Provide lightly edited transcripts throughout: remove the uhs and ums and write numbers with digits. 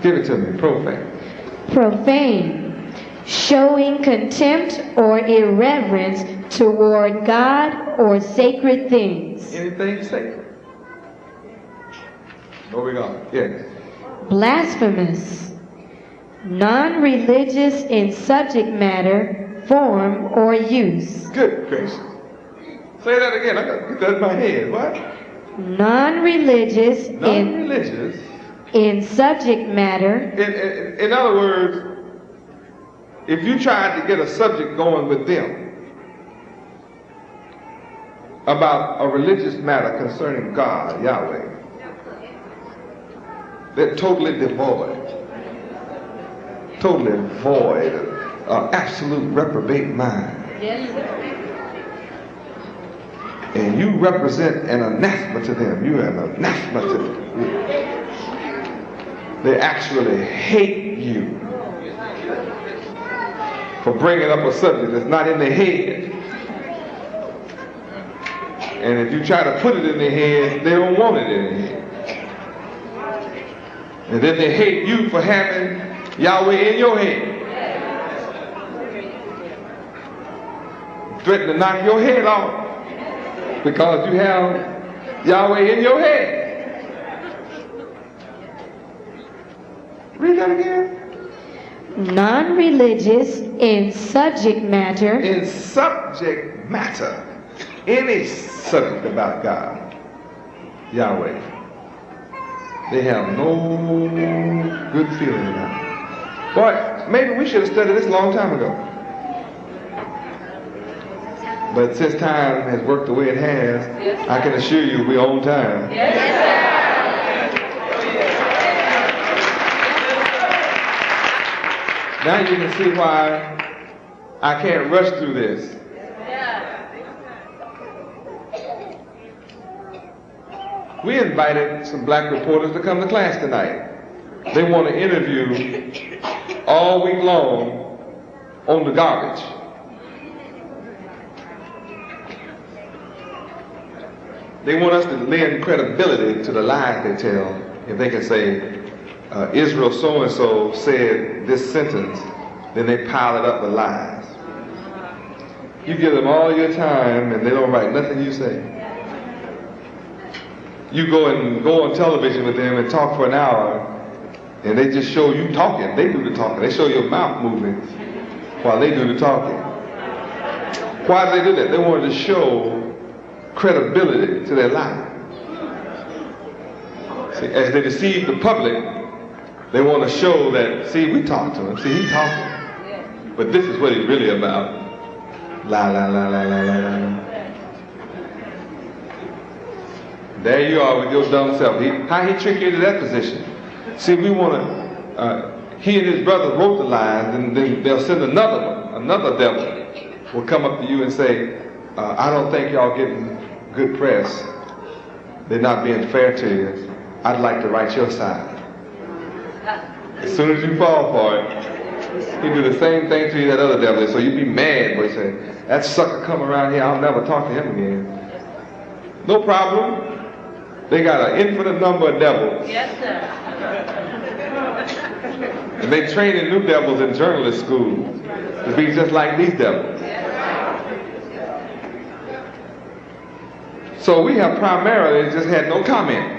Give it to me. Profane. Profane, showing contempt or irreverence toward God or sacred things. Anything sacred. Where we going? Yes. Blasphemous, non-religious in subject matter, form, or use. Good gracious. Say that again. I got to get that in my head. What? Non-religious in subject matter. In other words, if you tried to get a subject going with them about a religious matter concerning God, Yahweh, they're totally devoid of absolute reprobate mind. And you represent an anathema to them. You're an anathema to them. They actually hate you for bringing up a subject that's not in their head. And if you try to put it in their head, they don't want it in their head. And then they hate you for having Yahweh in your head. Threaten to knock your head off because you have Yahweh in your head. Read that again. Non-religious in subject matter. In subject matter. Any subject about God, Yahweh, they have no good feeling about it. Boy, maybe we should have studied this a long time ago. But since time has worked the way it has, I can assure you we're on time. Now you can see why I can't rush through this. We invited some black reporters to come to class tonight. They want to interview all week long on the garbage. They want us to lend credibility to the lies they tell. If they can say, Israel so-and-so said this sentence, then they pile it up with lies. You give them all your time and they don't write nothing you say. You go on television with them and talk for an hour and they just show you talking. They do the talking. They show your mouth moving while they do the talking. Why do they do that? They wanted to show credibility to their lie. See, as they deceive the public, they want to show that, see, we talked to him. See, he's talking. But this is what he's really about. La, la, la, la, la, la, la. There you are with your dumb self. How he tricked you into that position? See, we want to, he and his brother wrote the lies, and then they'll send another one, another devil will come up to you and say, I don't think y'all getting good press. They're not being fair to you. I'd like to write your side. As soon as you fall for it, he do the same thing to you that other devil is. So you'd be mad, but you say, that sucker come around here, I'll never talk to him again. No problem. They got an infinite number of devils. Yes, sir. And they training new devils in journalist school to be just like these devils. So we have primarily just had no comment.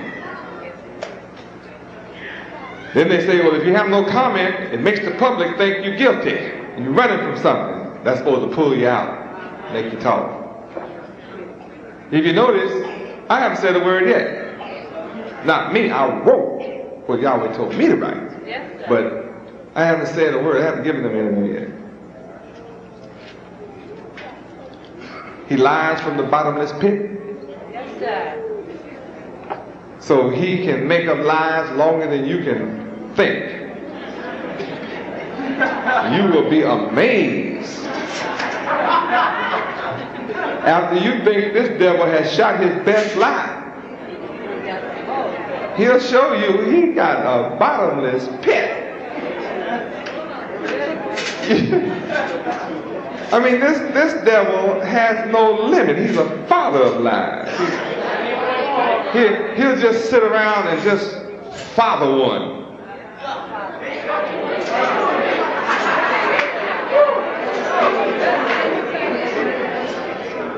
Then they say, well, if you have no comment, it makes the public think you're guilty and you're running from something. That's supposed to pull you out, make you talk. If you notice, I haven't said a word yet. Not me, I wrote what Yahweh told me to write. But I haven't said a word, I haven't given them anything yet. He lies from the bottomless pit. Yes, sir. So he can make up lies longer than you can think. You will be amazed. After you think this devil has shot his best lie, he'll show you he got a bottomless pit. I mean, this devil has no limit. He's a father of lies. He'll just sit around and just father one.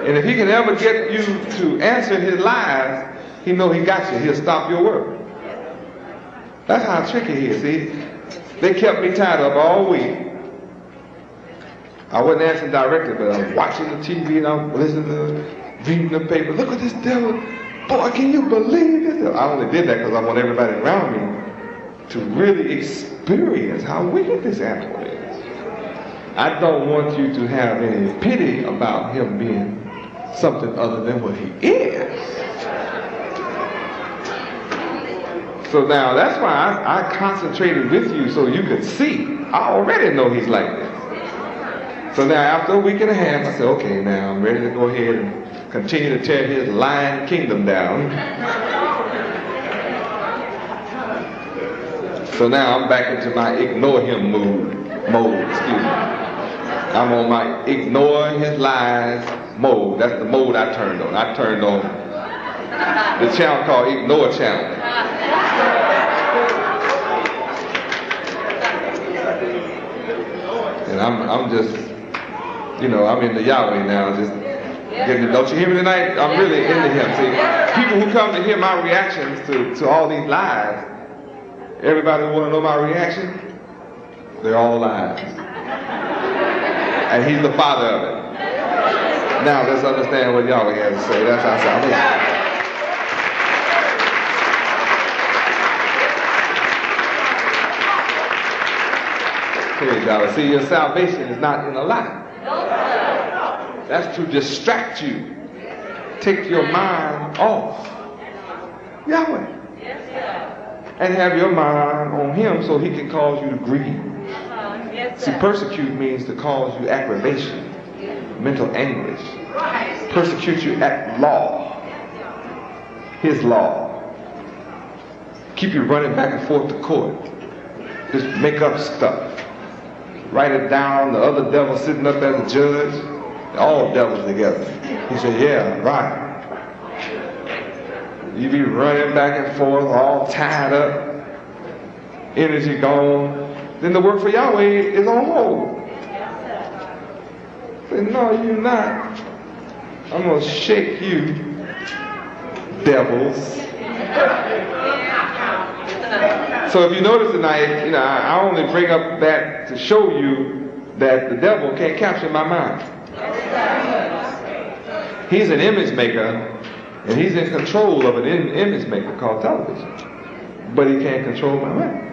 And if he can ever get you to answer his lies, he know he got you. He'll stop your work. That's how tricky he is, see? They kept me tied up all week. I wasn't answering directly, but I was watching the TV and I was listening to, reading the paper. Look at this devil. Boy, can you believe this? I only did that because I want everybody around me to really experience how wicked this animal is. I don't want you to have any pity about him being something other than what he is. So now that's why I concentrated with you so you could see. I already know he's like this. So now after a week and a half, I said, okay, now I'm ready to go ahead and continue to tear his lying kingdom down. So now I'm back into my ignore him mode, excuse me. I'm on my ignore his lies mode. That's the mode I turned on. I turned on the channel called Ignore Channel. And I'm just, you know, I'm into Yahweh now. Just getting, don't you hear me tonight? I'm really into him. See, people who come to hear my reactions to all these lies, everybody want to know my reaction? They're all lies. And he's the father of it. Now let's understand what Yahweh has to say. That's our salvation. Praise God. See, your salvation is not in a lie. That's to distract you. Take your mind off Yahweh. And have your mind on him so he can cause you to grieve. See, persecute means to cause you aggravation, mental anguish. Persecute you at law. His law. Keep you running back and forth to court. Just make up stuff. Write it down. The other devil sitting up as a judge. All devils together. He said, yeah, right. You be running back and forth, all tied up, energy gone. Then the work for Yahweh is on hold. Say, no, you're not. I'm going to shake you, devils. So if you notice tonight, you know, I only bring up that to show you that the devil can't capture my mind. He's an image maker, and he's in control of an image maker called television. But he can't control my mind.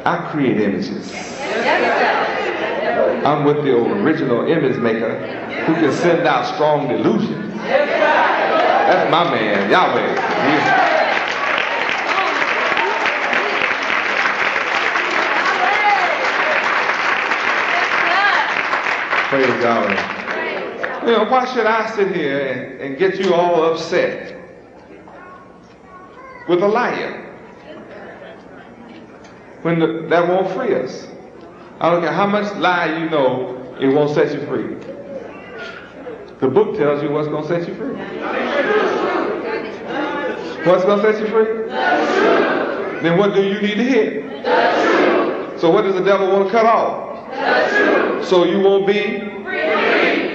I create images. I'm with the original image maker who can send out strong delusions. That's my man, Yahweh. Praise Yahweh. You know, why should I sit here and get you all upset with a liar when that won't free us? I don't care how much lie you know, it won't set you free. The book tells you what's going to set you free. What's going to set you free? Then what do you need to hear? So what does the devil want to cut off? So you won't be free.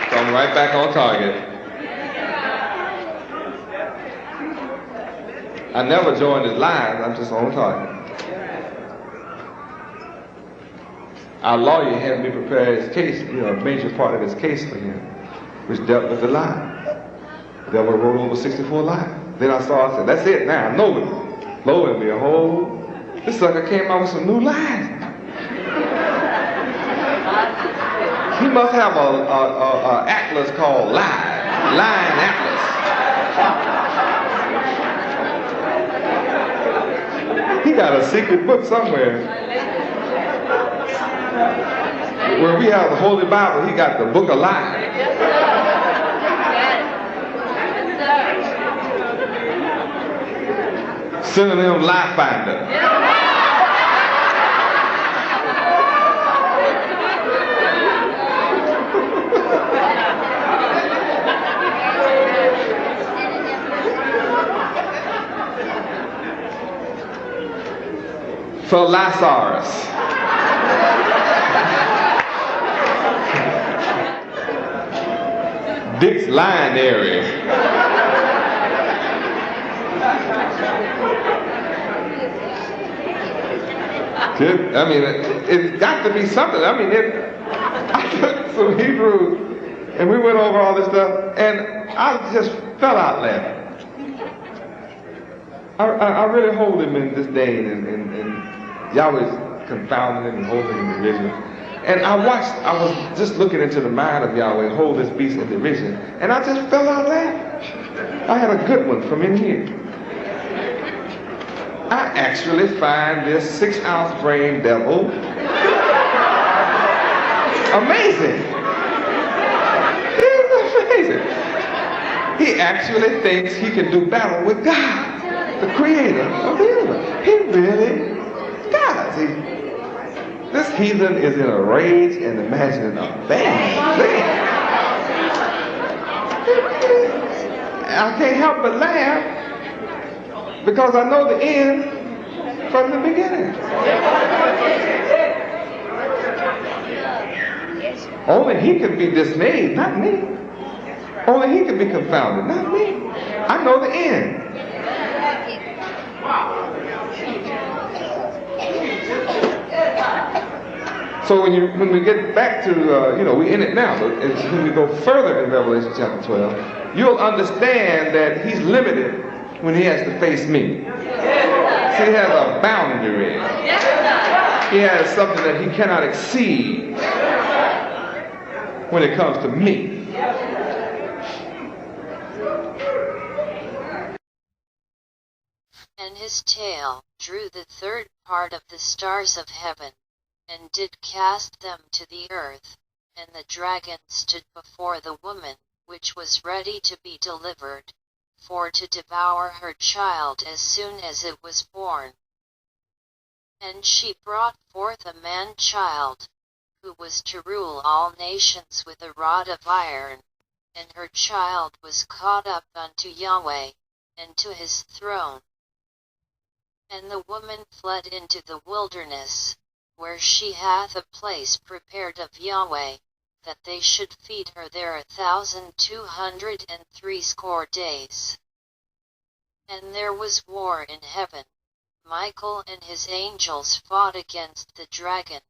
So I'm right back on target. I never joined his lies, I'm just on target. Our lawyer had me prepare his case, you know, a major part of his case for him, which dealt with the lie. The devil wrote over 64 lies. Then I said, that's it now, I know it. Lo and behold, this sucker came out with some new lies. He must have a atlas called Lying Atlas. He got a secret book somewhere. Where we have the Holy Bible, he got the book of lies. Synonym lie finder. Philosaurus. Dick's lionary. I mean, it's got to be something. I mean, I took some Hebrew and we went over all this stuff and I just fell out laughing. I really hold him in disdain and Yahweh's confounding him and holding him in derision. And I was just looking into the mind of Yahweh, hold this beast in derision, and I just fell out laughing. I had a good one from in here. I actually find this 6-ounce brain devil amazing. He's amazing. He actually thinks he can do battle with God, the creator of the universe. He really does. This heathen is in a rage and imagining a bad thing. I can't help but laugh because I know the end from the beginning. Only he can be dismayed, not me. Only he can be confounded, not me. I know the end. So when we get back to, we're in it now, but when we go further in Revelation chapter 12, you'll understand that he's limited when he has to face me. See, he has a boundary. He has something that he cannot exceed when it comes to me. And his tail drew the third part of the stars of heaven, and did cast them to the earth, and the dragon stood before the woman, which was ready to be delivered, for to devour her child as soon as it was born. And she brought forth a man-child, who was to rule all nations with a rod of iron, and her child was caught up unto Yahweh, and to his throne. And the woman fled into the wilderness, where she hath a place prepared of Yahweh, that they should feed her there 1,260 days. And there was war in heaven. Michael and his angels fought against the dragon,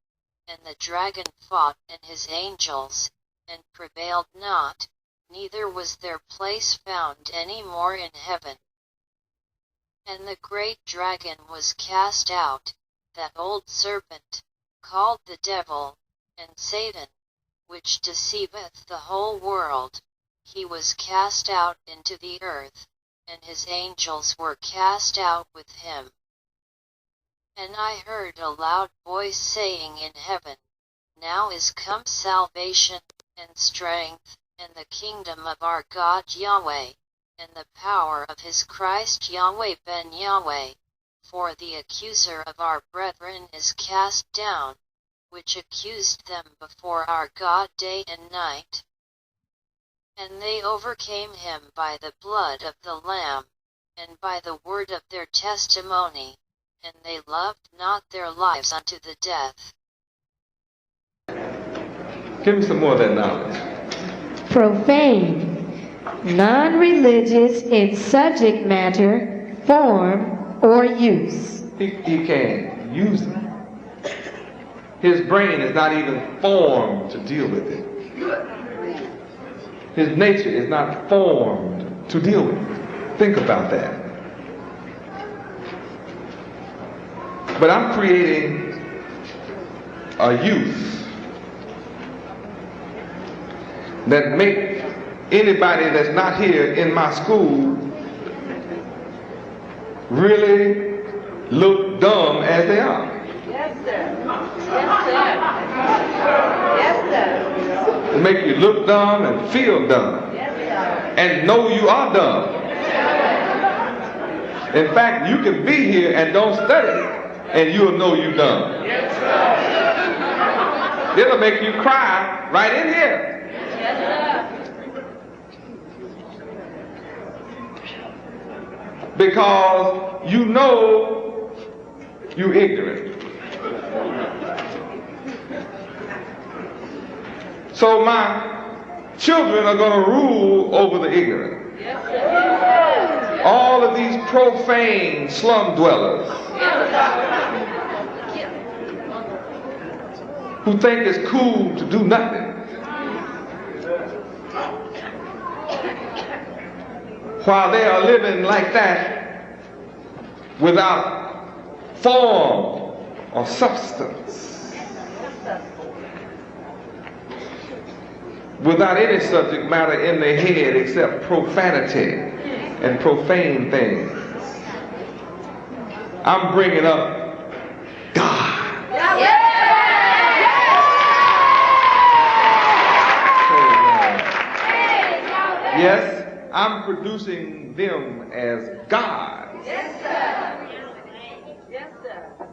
and the dragon fought and his angels, and prevailed not, neither was their place found any more in heaven. And the great dragon was cast out, that old serpent, called the devil, and Satan, which deceiveth the whole world. He was cast out into the earth, and his angels were cast out with him. And I heard a loud voice saying in heaven, Now is come salvation, and strength, and the kingdom of our God Yahweh, and the power of his Christ Yahweh Ben Yahweh. For the accuser of our brethren is cast down, which accused them before our God day and night. And they overcame him by the blood of the Lamb, and by the word of their testimony, and they loved not their lives unto the death. Give me some more of that knowledge. Profane, non-religious in subject matter, form, or use. He can't use it. His brain is not even formed to deal with it. His nature is not formed to deal with it. Think about that. But I'm creating a youth that make anybody that's not here in my school really look dumb as they are. Yes, sir. Yes, sir. Yes, sir. To make you look dumb and feel dumb. Yes, sir. And know you are dumb. In fact, you can be here and don't study, and you'll know you're dumb. Yes, sir. It'll make you cry right in here. Yes, sir. Because you know You ignorant. So my children are going to rule over the ignorant. All of these profane slum dwellers who think it's cool to do nothing, while they are living like that without form or substance, without any subject matter in their head except profanity and profane things. I'm bringing up God. Yes, I'm producing them as gods. Yes, sir. Yes, sir.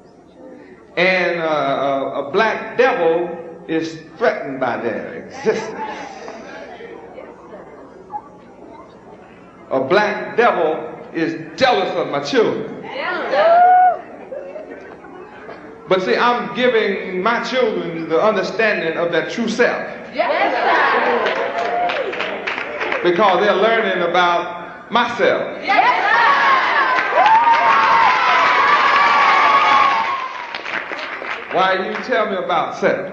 And a black devil is threatened by their existence. A black devil is jealous of my children. Yes, sir. But see, I'm giving my children the understanding of their true self. Yes, sir. Because they're learning about myself. Yes, Why you tell me about self?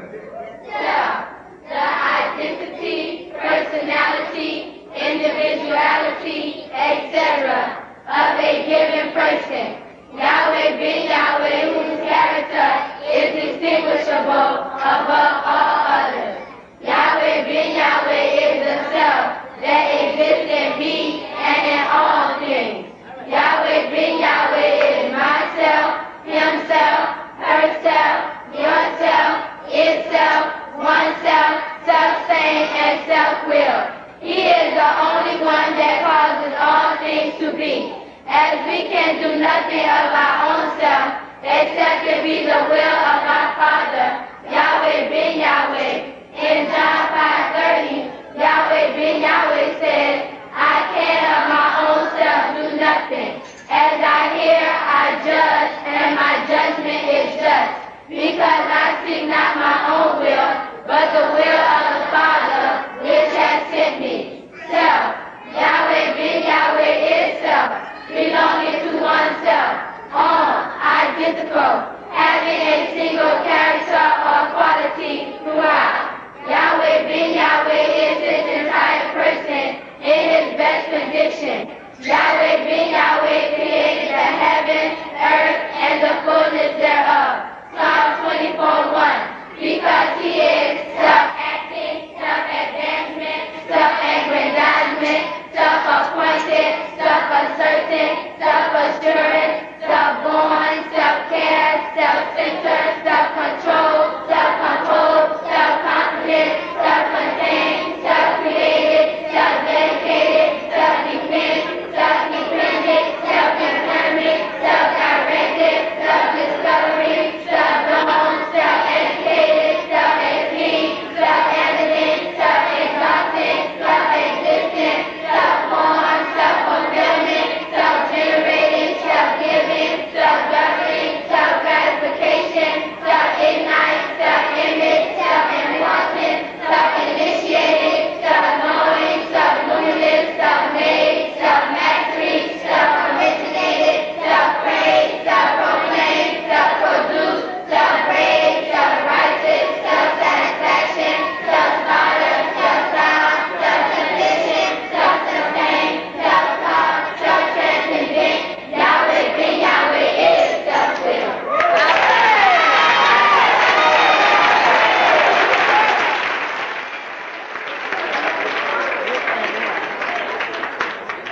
Self, the identity, personality, individuality, etc. of a given person. Yahweh Ben Yahweh, whose character is distinguishable above all others. Yahweh Ben Yahweh is the self that exists in me and in all things. Yahweh Ben Yahweh is myself, himself, herself, yourself, itself, oneself, self-same, and self-will. He is the only one that causes all things to be. As we can do nothing of our own self, except to be the will of our Father, Yahweh Ben Yahweh. In John 5:30, Yahweh Ben Yahweh says, I can of my own self do nothing. As I hear, I judge, and my judgment is just, because I seek not my own will, but the will of the Father, which has sent me. Self. Yahweh Ben Yahweh is self, belonging to oneself. Identical, having a single character or quality throughout. Yahweh Ben Yahweh is his entire person in his best condition. Yahweh Ben Yahweh created the heaven, earth, and the fullness thereof. Psalm 24:1. Because he is self-acting, self-advancement, self-aggrandizement, self-appointed, self-asserting, self-assurance, self-born, self-care, self-centered, self-control, self-composed, self-confident, self-contained, self-created, self-dedicated, self-defense, self-dependent, self-determined, self-directed, self-discovery, self-known, self-educated, self-esteemed, self-evident, self-exalted, self-existent, self-formed, self-fulfillment, self-generated, self-giving, self-governing, self-gratification, self-ignite, self-image, self-important, self-initiated, self-knowing, self-luminous, self-made, self-mastery, self-originated, self-praised, self-proclaimed, self-produced, self-praised, self-righteous, self-satisfaction, self-starter, self-sound, self-sufficient, self-sustained, self-taught, self-transcendent. Yahweh Ben Yahweh is self-will.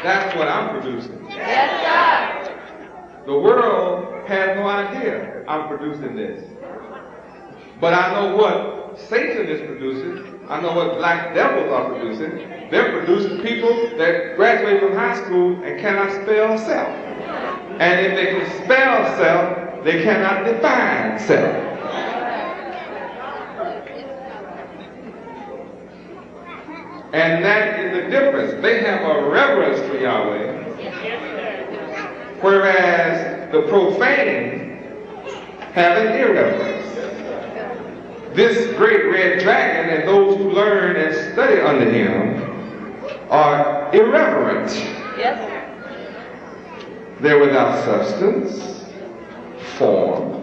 That's what I'm producing. Yes, sir. The world has no idea I'm producing this. But I know what Satan is producing. I know what black devils are producing. They're producing people that graduate from high school and cannot spell self. And if they can spell self, they cannot define self. And that is the difference. They have a reverence for Yahweh, whereas the profane having irreverence. This great red dragon and those who learn and study under him are irreverent. Yes. They're without substance, form.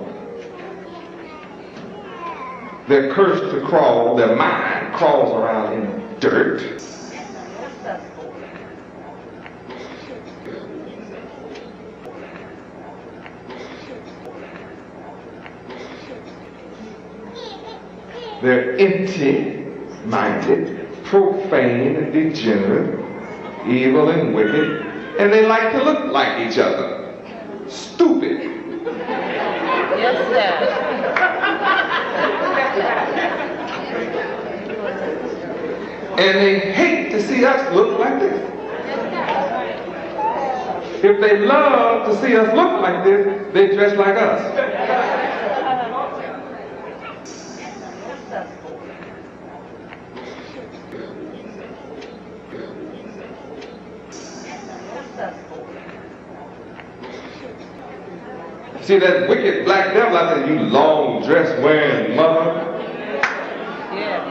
They're cursed to crawl, their mind crawls around in dirt. They're empty-minded, profane and degenerate, evil and wicked, and they like to look like each other. Stupid. Yes, sir. And they hate to see us look like this. If they love to see us look like this, they dress like us. See that wicked black devil out there, you long dress wearing mother. Yeah.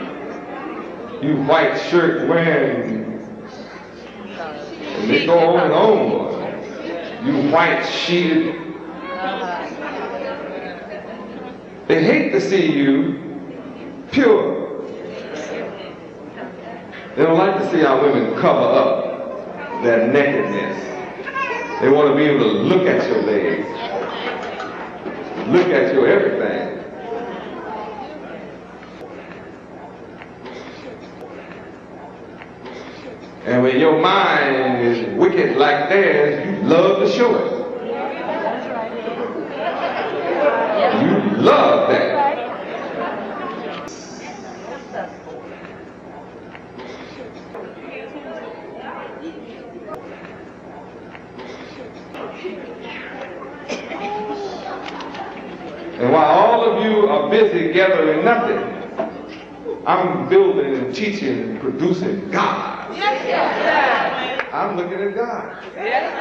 You white shirt wearing. And they go on and on. You white sheeted. They hate to see you pure. They don't like to see our women cover up their nakedness. They want to be able to look at your legs. Look at your everything. And when your mind is wicked like theirs, you love to show it. You love that. And while all of you are busy gathering nothing, I'm building and teaching and producing God. Yes, sir. I'm looking at God. Yes,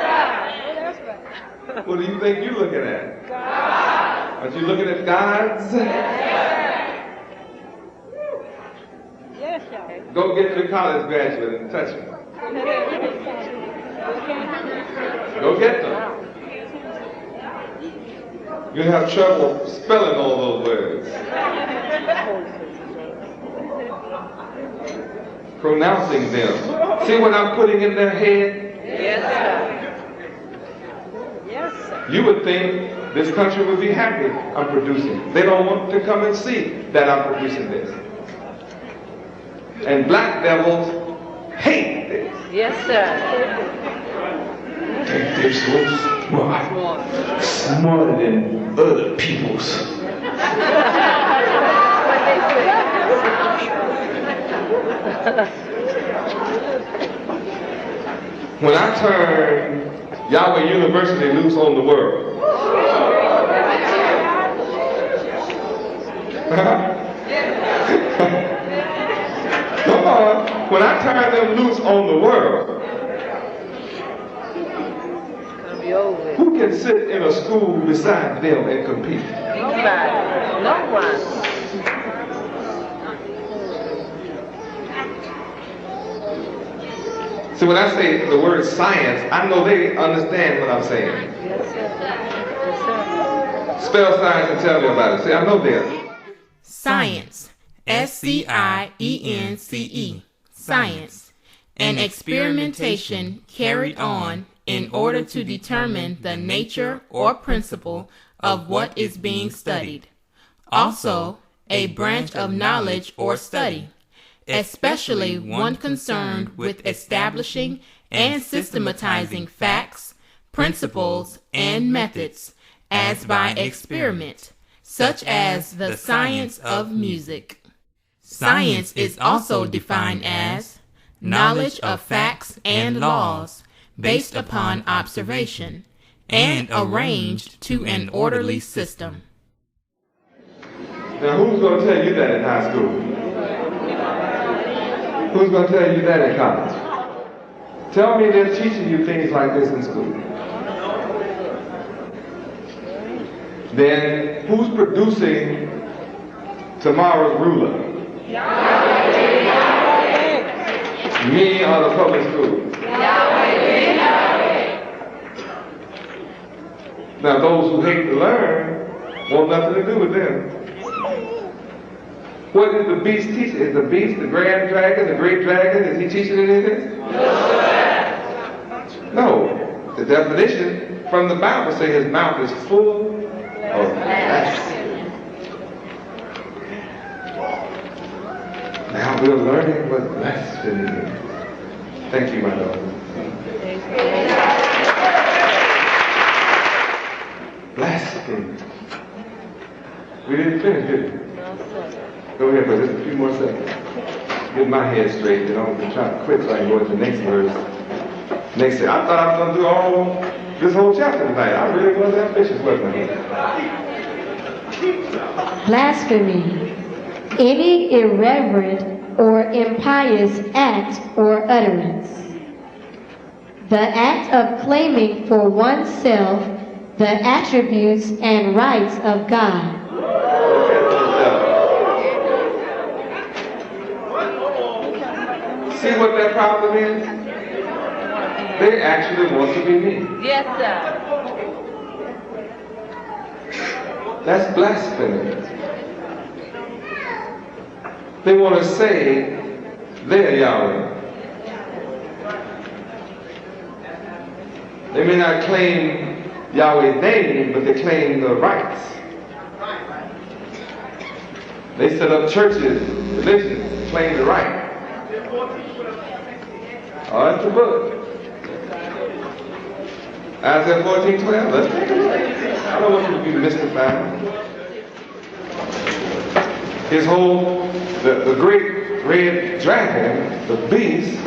sir. What do you think you're looking at? God. Aren't you looking at God's? Yes, sir. Go get your college graduate and touch him. Go get them. You'll have trouble spelling all those words. Pronouncing them. See what I'm putting in their head? Yes, sir. Yes, sir. You would think this country would be happy I'm producing. They don't want to come and see that I'm producing this. And black devils hate this. Yes, sir. They're so smart. Smarter than other people's. When I turn Yahweh University loose on the world, come on, when I turn them loose on the world, who can sit in a school beside them and compete? Nobody. No one. See, when I say the word science, I know they understand what I'm saying. Yes, sir. Yes, sir. Spell science and tell me about it. See, I know that. Science. S-C-I-E-N-C-E. Science. An experimentation carried on in order to determine the nature or principle of what is being studied. Also, a branch of knowledge or study, especially one concerned with establishing and systematizing facts, principles, and methods, as by experiment, such as the science of music. Science is also defined as knowledge of facts and laws based upon observation and arranged to an orderly system. Now, who's going to tell you that in high school? Who's going to tell you that in college? Tell me they're teaching you things like this in school. then who's producing tomorrow's ruler? Me or the public school? Now those who hate to learn want nothing to do with them. What is the beast teaching? Is the beast the grand dragon, the great dragon? Is he teaching any of this? No. The definition from the Bible says his mouth is full of blasphemy. Now we're learning what blasphemy is. Thank you, my daughter. Blasphemy. We didn't finish, did we? Go ahead for just a few more seconds. Get my head straight, and I'm trying to quit so I can go into the next verse. Next thing. I thought I was going to do all this whole chapter tonight. I really was ambitious, wasn't I? Blasphemy. Any irreverent or impious act or utterance. The act of claiming for oneself the attributes and rights of God. See what that problem is? They actually want to be me. Yes, sir. That's blasphemy. They want to say they're Yahweh. They may not claim Yahweh's name, but they claim the rights. They set up churches, religions, claim the right. Oh, that's the book. Isaiah 14:12. Let's take a look. I don't want you to be mystified. His whole, the great red dragon, the beast,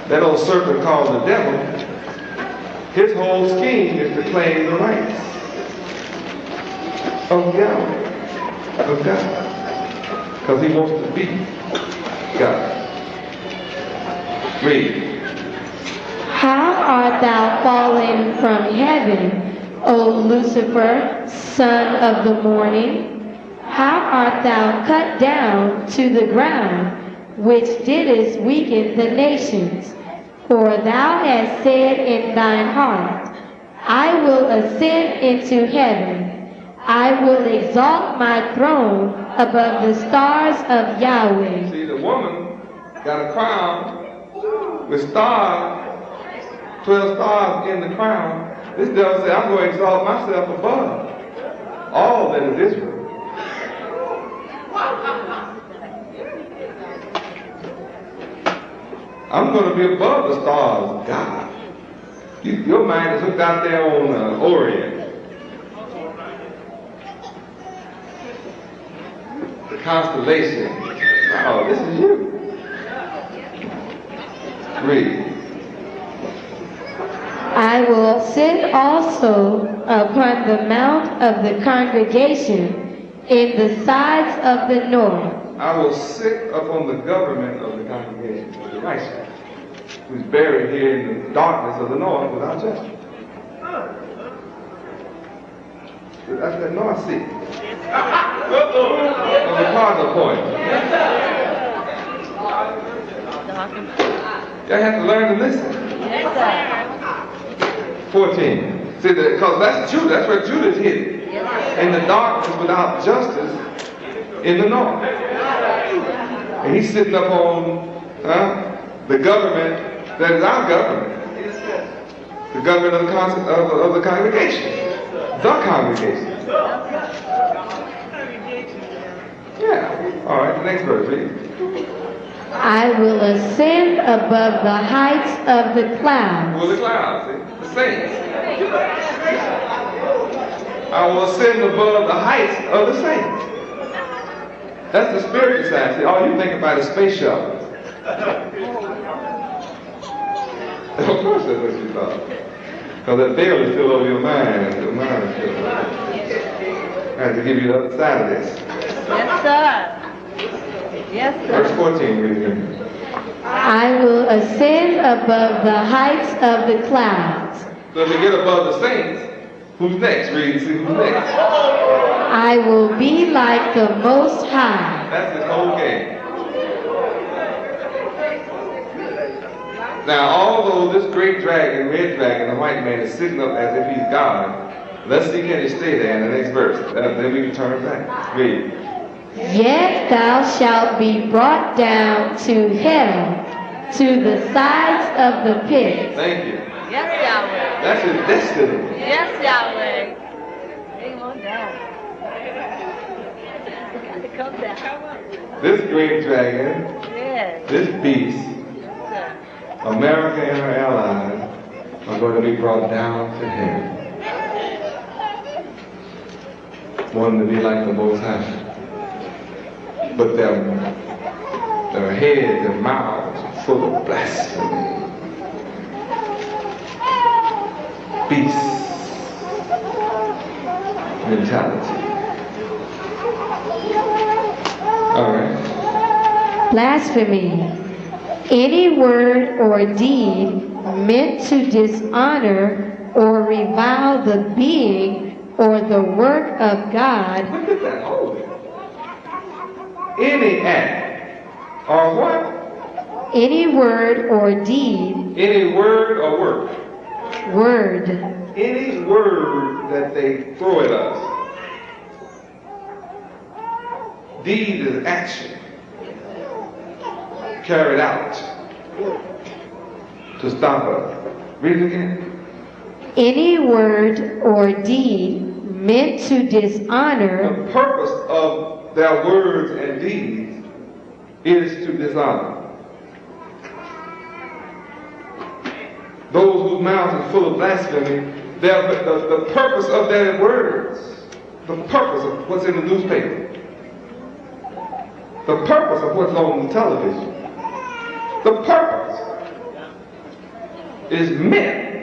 that old serpent called the devil, his whole scheme is to claim the rights of Yahweh, of God. Because he wants to be God. Read. How art thou fallen from heaven, O Lucifer, son of the morning? How art thou cut down to the ground, which didst weaken the nations? For thou hast said in thine heart, I will ascend into heaven. I will exalt my throne above the stars of Yahweh. See, the woman got a crown with stars, 12 stars in the crown. This devil said, I'm going to exalt myself above all that is Israel. I'm going to be above the stars of God. Your mind is hooked out there on Orient. The constellation. Oh, this is you. Read. I will sit also upon the mount of the congregation in the sides of the north. I will sit upon the government of the congregation, of the righteous, who's buried here in the darkness of the north without judgment. That's that north seat. On the cardinal point. Y'all have to learn to listen. Yes, sir. 14. See, because that's Judah. That's where Judah is hidden. In the darkness without justice in the north. And he's sitting up on the government that is our government. The government of the congregation. The congregation. Yeah. All right, the next verse, please. I will ascend above the heights of the clouds. Who are the clouds? See? The saints. I will ascend above the heights of the saints. That's the spiritual side. See, all you think about is space shuttle. Of course that's what you thought. Because that veil is still over your mind. Your mind is still over. I have to give you the other side of this. Yes, sir. Yes, sir. Verse 14, read it. I will ascend above the heights of the clouds. So to get above the saints, who's next? Read and see who's next. I will be like the Most High. That's the whole game. Now, although this great dragon, red dragon, the white man, is sitting up as if he's God, let's see can he stay there in the next verse. Then we can turn back. Read. Yet thou shalt be brought down to hell, to the sides of the pit. Thank you. Yes, Yahweh. That's his destiny. Yes, Yahweh. Bring on down. Got to come down. This great dragon, Yes. this beast, Yes, sir. America and her allies are going to be brought down to hell. Wanting to be like the Most High. But their heads, their mouths are full of blasphemy. Beast mentality. All right. Blasphemy. Any word or deed meant to dishonor or revile the being or the work of God. Look at that. Hold it. Any act or what? Any word or deed. Any word or work. Word. Any word that they throw at us. Deed is action. Carried out. To stop us. Read it again. Any word or deed meant to dishonor. The purpose of their words and deeds is to dishonor. Those whose mouths are full of blasphemy, the purpose of their words, the purpose of what's in the newspaper, the purpose of what's on the television, the purpose is meant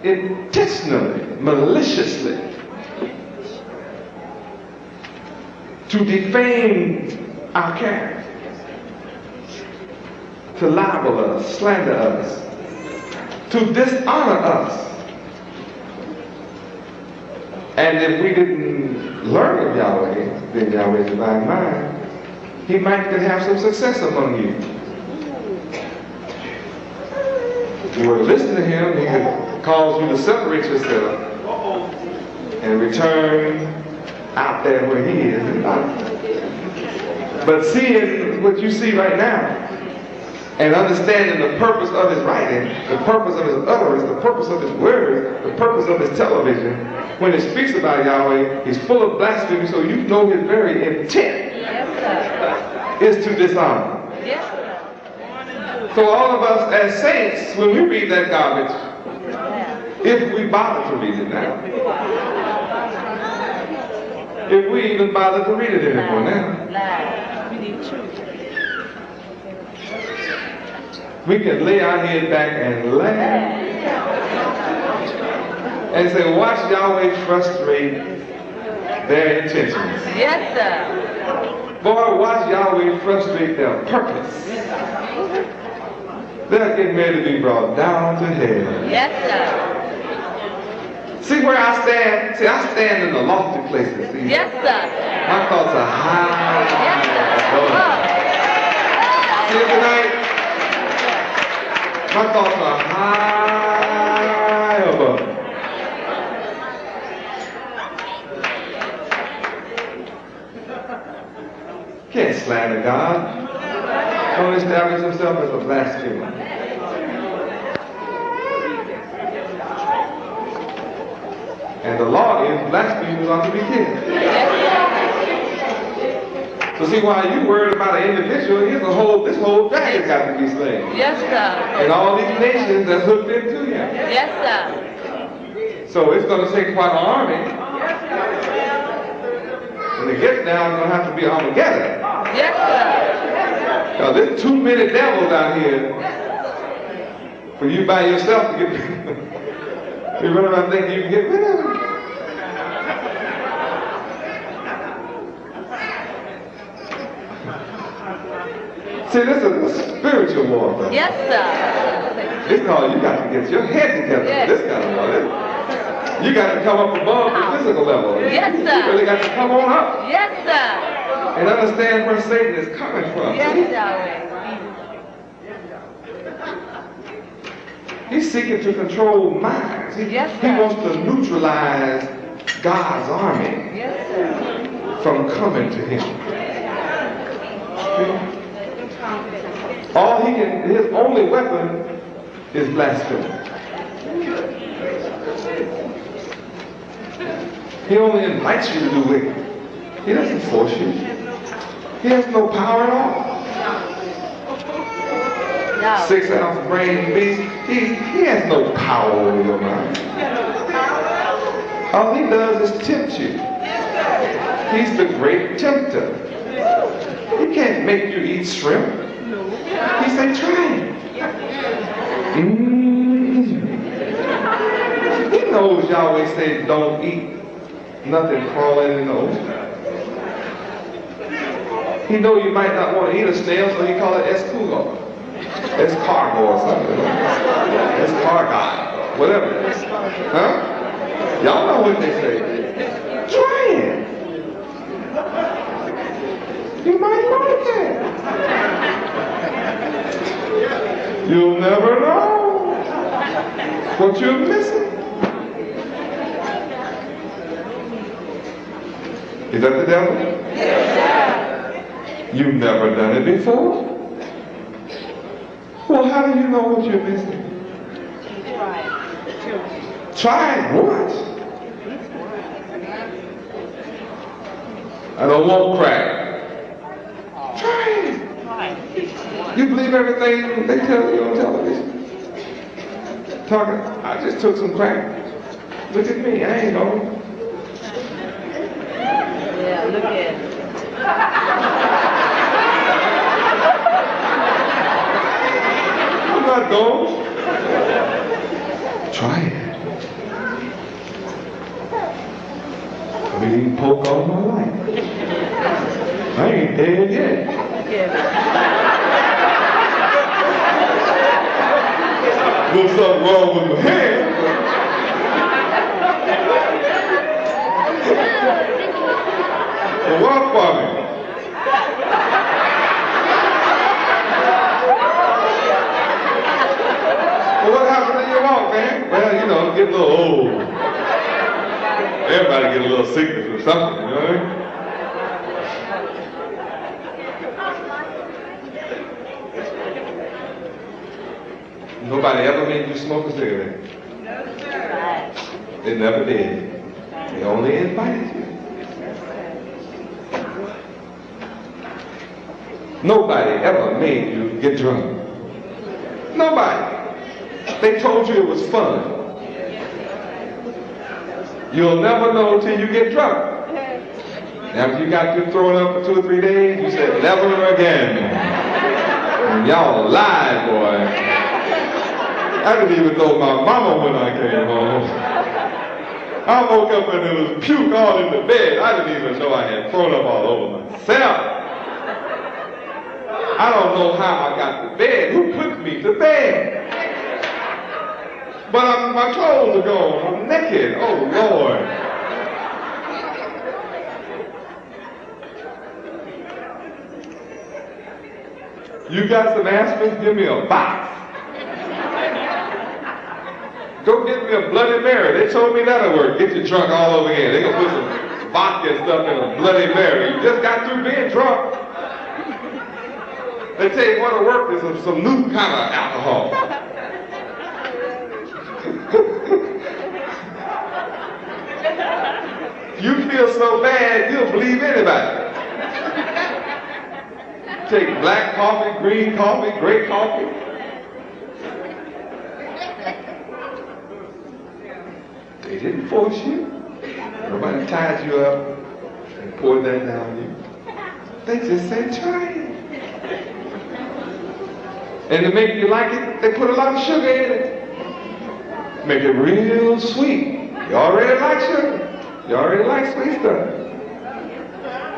intentionally, maliciously to defame our character, to libel us, slander us, to dishonor us. And if we didn't learn of Yahweh, then Yahweh's divine mind, he might could have some success among you. If you were to listen to him, he could cause you to separate yourself and return out there where he is. But seeing what you see right now, and understanding the purpose of his writing, the purpose of his utterance, the purpose of his words, the purpose of his television, when it speaks about Yahweh, he's full of blasphemy, so you know his very intent is to dishonor. So all of us as saints, when we read that garbage, if we bother to read it now, if we even bother to read it anymore now, we can lay our head back and laugh and say, watch Yahweh frustrate their intentions. Yes, sir. Boy, watch Yahweh frustrate their purpose. They're getting ready to be brought down to hell. Yes, sir. See where I stand? See, I stand in the lofty places. See? Yes, sir. My thoughts are high. Yes, sir. See it tonight? My thoughts are high above. Can't slander God. Don't establish himself as a blasphemer. And the law is blasphemers are to be killed. So see, while you worried about an individual, this whole dragon's got to be slain. Yes, sir. And all these nations that's hooked into him. Yes, sir. So it's going to take quite an army. When it gets down, it's going to have to be Armageddon. Yes, sir. Now, there's too many devils out here for you by yourself to get you run around thinking you can get rid of them. See, this is a spiritual warfare. Yes, sir. It's called you got to get your head together for Yes. this kind of war. You got to come up above the physical level. Yes, You sir. really got to come on up Yes, sir. and understand where Satan is coming from. Yes, Yahweh. He's seeking to control minds. Yes, he sir. wants to neutralize God's army Yes, sir. from coming to him. All he can, his only weapon is blasphemy. He only invites you to do wicked. He doesn't force you. He has no power at all. No. 6-ounce brain beast, he has no power over your mind. All he does is tempt you. He's the great tempter. He can't make you eat shrimp. He said, try it. He knows Yahweh said, don't eat nothing crawling in the ocean. He knows you might not want to eat a snail, so he called it escargot. Escargot or something. Escargot. Whatever. Huh? Y'all know what they say. Try it. You might like it. You'll never know what you're missing. Is that the devil? You've never done it before? Well, how do you know what you're missing? Try what? I don't want crack. Try it. You believe everything they tell you on television? Talking, I just took some crack. Look at me, I ain't going. Yeah, look at it. I'm not going. Try it. I've been eating pork all my life. I ain't dead yet. There's something wrong with my hand. Well, walk for me. Well, what happened to your walk, man? Well, you know, get a little old. Everybody get a little sickness or something, you know what I mean? Nobody ever made you smoke a cigarette. No, sir. They never did. They only invited you. Nobody ever made you get drunk. Nobody. They told you it was fun. You'll never know until you get drunk. After you got through throwing up for 2 or 3 days, you said, never again. And y'all lied, boy. I didn't even know my mama when I came home. I woke up and there was puke all in the bed. I didn't even know I had thrown up all over myself. I don't know how I got to bed. Who put me to bed? But my clothes are gone. I'm naked. Oh, Lord. You got some aspirin? Give me a box. Go get me a Bloody Mary. They told me that'll work. Get you drunk all over again. They gonna put some vodka and stuff in a Bloody Mary. You just got through being drunk. They tell you what'll work is some new kind of alcohol. You feel so bad, you'll believe anybody. Take black coffee, green coffee, gray coffee. They didn't force you. Nobody tied you up and poured that down you. They just said, try it. And to make you like it, they put a lot of sugar in it. Make it real sweet. You already like sugar. You already like sweet stuff.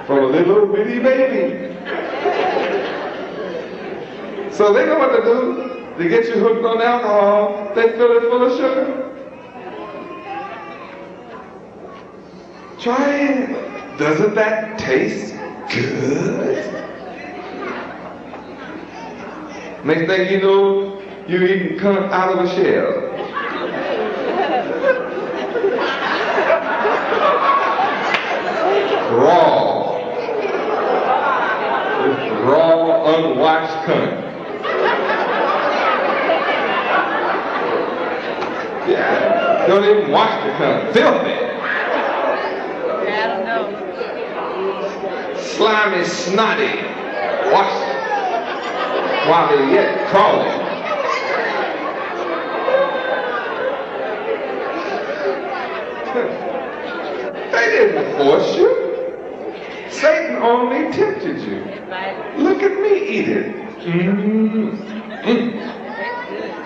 From a little bitty baby. So they know what to do. They get you hooked on alcohol. They fill it full of sugar. Try it. Doesn't that taste good? Next thing you know, you're eating cunt out of a shell. Raw, unwashed cunt. Yeah, don't even wash the cunt. Filthy. I don't know. Slimy, snotty. Wash it while they're yet crawling. They didn't force you. Satan only tempted you. Look at me eat it.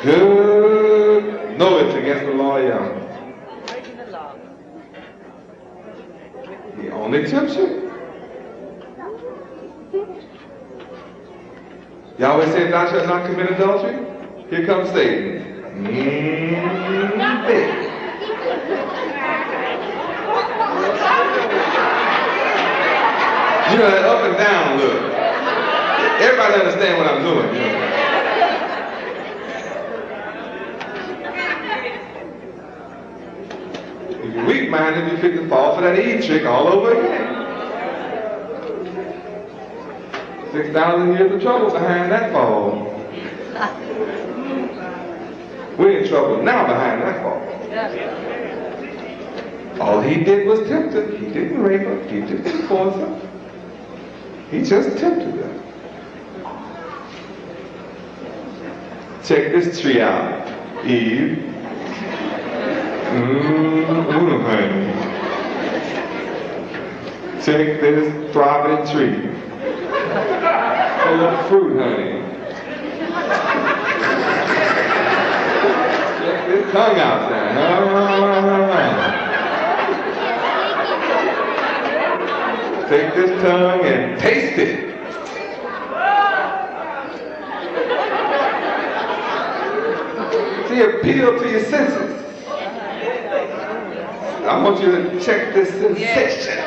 Good. No, it's against the law, yeah. He only tempts you. Yahweh said, thou shalt not commit adultery. Here comes Satan. You know that up and down look. Everybody understand what I'm doing. You know? If you're weak-minded, you fit to fall for that Eve trick all over again. 6,000 years of trouble behind that fall. We're in trouble now behind that fall. All he did was tempt her. He didn't rape her. He didn't force her. He just tempted her. Check this tree out, Eve. Honey. Check this throbbing tree. Full of fruit, honey. Check this tongue out there. Take this tongue and taste it. See, appeal to your senses. I want you to check this sensation.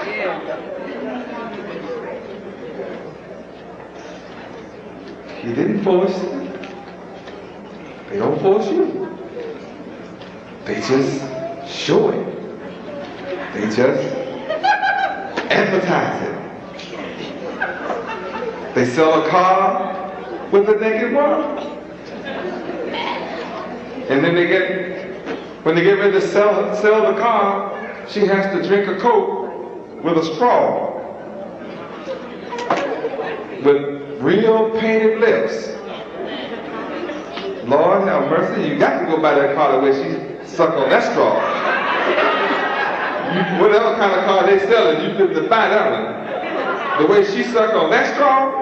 He didn't force you. They don't force you. They just show it. They just advertise it. They sell a car with a naked woman. And then when they get ready to sell the car, she has to drink a Coke with a straw. With real painted lips. Lord have mercy, you got to go buy that car the way she sucked on that straw. Whatever kind of car they selling, you couldn't buy that one. The way she sucked on that straw,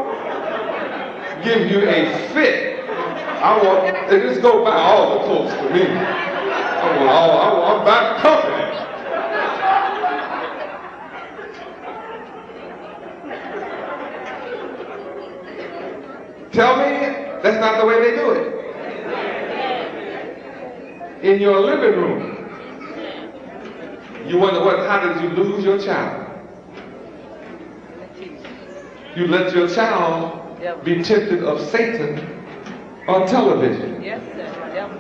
give you a fit. Just go buy all the Cokes for me. I'm about company. Tell me that's not the way they do it. In your living room, you wonder how did you lose your child? You let your child be tempted of Satan on television. Yes, sir. Yep.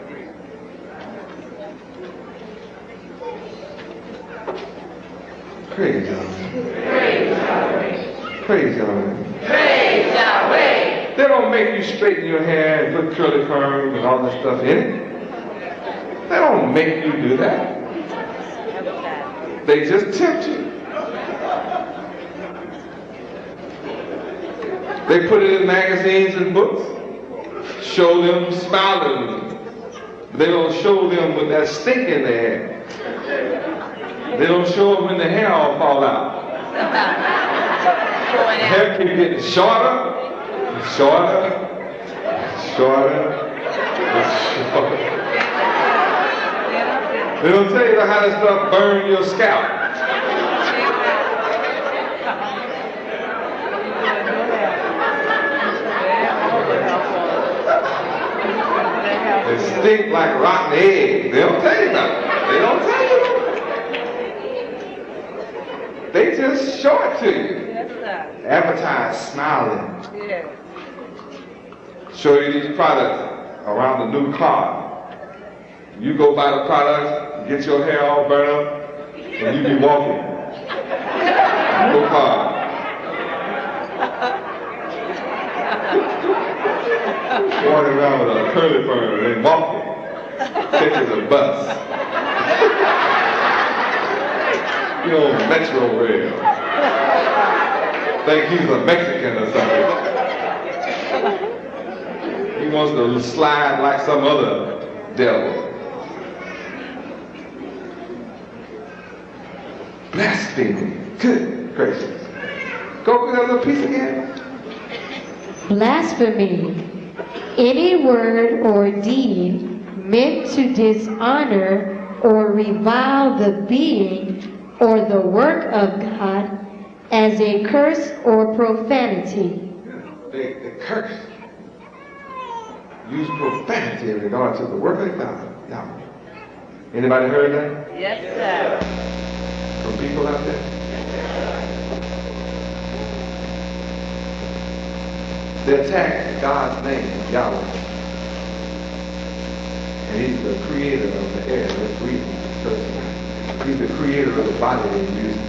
Praise Yahweh. Praise Yahweh. Praise Yahweh. Praise Yahweh. They don't make you straighten your hair and put curly perms and all that stuff in it. They don't make you do that. They just tempt you. They put it in magazines and books. Show them smiling. They don't show them with that stink in their hair. They don't show them when the hair all fall out. The hair keep getting shorter, shorter, shorter, and shorter. They don't tell you how that stuff burn your scalp. They stink like rotten eggs. They don't tell you nothing. They don't tell you. They just show it to you. Yes, sir. Advertise smiling. Yes. Show you these products around the new car. You go buy the product, get your hair all burnt up, and you be walking. No car. Walking around with a curly fur and walking. Taking the bus. You know, Metro Rail. Think he's a Mexican or something. He wants to slide like some other devil. Blasphemy. Good gracious. Go get that little piece again. Blasphemy. Any word or deed meant to dishonor or revile the being or the work of God as a curse or profanity. They curse. Use profanity in regard to the work of God. Yahweh. Anybody heard that? Yes, sir. From people out there? They attack God's name, Yahweh. And He's the creator of the air that's breathing. He's the creator of the body they use.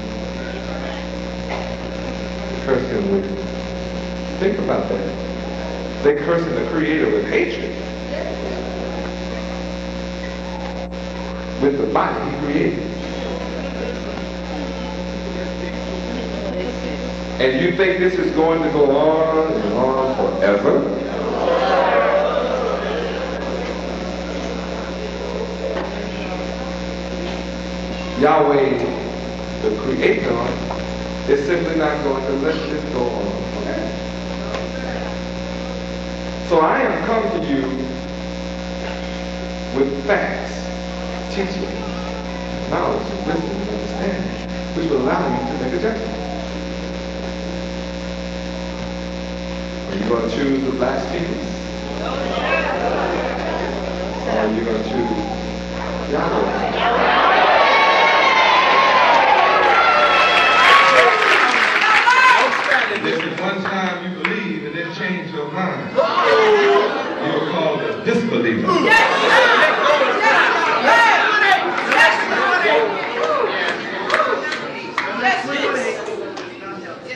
Curse Him with. Think about that. They cursing the creator with hatred. With the body He created. And you think this is going to go on and on forever? Yahweh, the Creator, is simply not going to let this go on forever. So I am come to you with facts, teaching, knowledge, and wisdom, and understanding, which will allow you to make a judgment. Are you going to choose the blasphemers? Or are you going to choose Yahweh? If at one time you believe and then change your mind, you're called a disbeliever.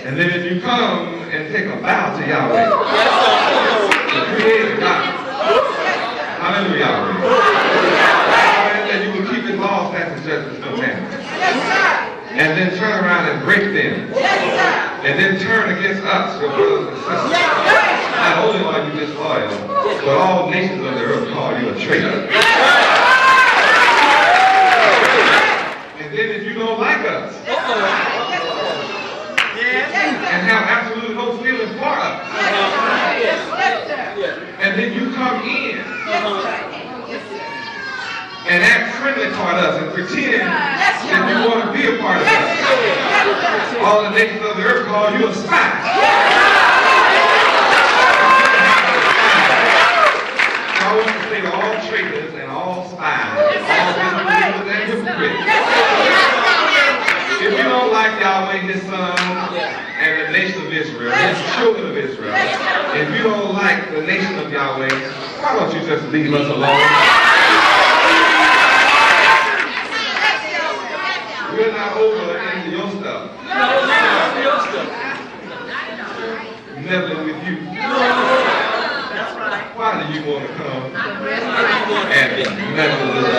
And then if you come and take a bow to Yahweh, the Creator God, hallelujah, Yahweh, and you will keep His laws, statutes, judgments, and commandments. And then turn around and break them. And then turn against us, your brothers and sisters. Not only are you disloyal, but all nations of the earth call you a traitor. And then if you don't like us, and have absolute no feeling for us, and then you come in and act friendly toward us and pretend that you want to be a part of us. All the nations of the earth call you a spy. I want to say to all traitors and all spies, all disbelievers and hypocrites, if you don't like Yahweh, His Son, and the nation of Israel, His children of Israel, if you don't like the nation of Yahweh, why don't you just leave us alone? We're not over into your stuff. Meddling with you. Why do you want to come and meddle with us?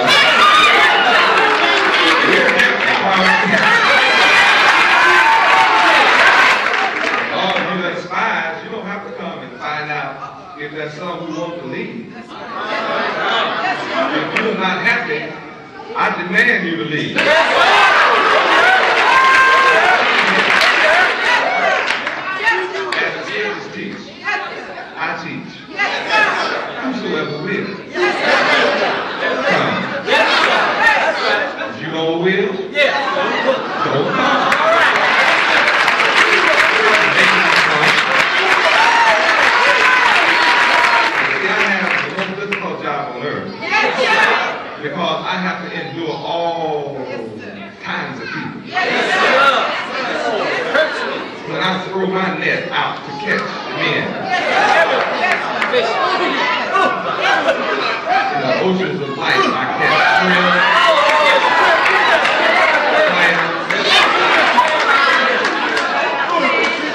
We're happy. All of you that spies, you don't have to come and find out if there's some who won't believe. If you're not happy, I demand you to leave. As the scriptures teach, I teach. Whosoever will. Come. If you don't will, don't come. See, I have the most difficult job on earth. Because I have to endure all throw my net out to catch men. In the oceans of life, I catch shrimp,